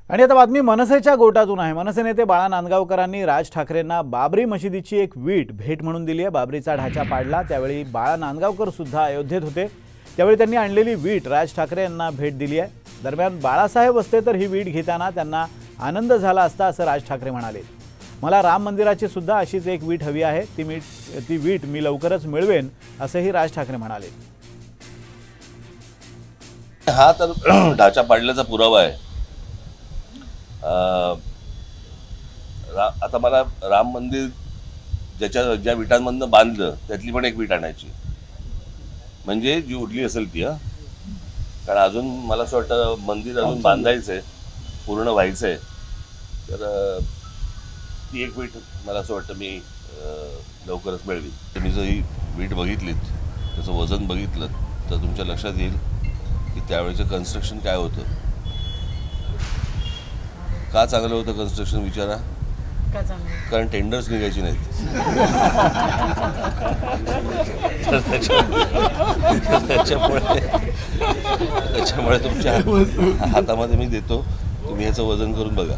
आणि आता बातमी मनसेच्या गोटातून आहे। मनसे नेते बाळा नांदगावकरांनी राज ठाकरेंना बाबरी मशिदीची एक वीट भेट म्हणून दिली आहे। बाबरीचा ढाचा पाडला त्यावेळी बाळा नांदगावकर सुद्धा अयोध्येत होते, त्यावेळी त्यांनी आणलेली वीट राज ठाकरे यांना भेट दिली आहे। दरम्यान बाळासाहेब असते तर ही वीट घेताना त्यांना आनंद झाला असता असं राज ठाकरे म्हणाले। मला राम मंदिराची सुद्धा अशीच एक वीट हवी आहे, ती वीट मी लवकरच मिळवेन असंही राज ठाकरे म्हणाले। हा तर ढाचा पाडल्याचा पुरावा आहे। आता मला राम मंदिर ज्या विटांमधनं बांधलं त्यातली पण एक वीट आणायची, म्हणजे जी उरली असेल ती। कारण अजून मला असं वाटतं मंदिर अजून बांधायचंय, पूर्ण व्हायचंय, तर ती एक वीट मला असं वाटतं मी लवकरच मिळवी। तुम्ही जर ही वीट बघितलीत, त्याचं वजन बघितलं तर तुमच्या लक्षात येईल की त्यावेळेचं कन्स्ट्रक्शन काय होतं, का चांगलं होतं कन्स्ट्रक्शन विचारा। कारण टेंडर्स निघायची नाहीत। त्याच्यामुळे तुमच्या हातामध्ये मी देतो, तुम्ही ह्याचं वजन करून बघा।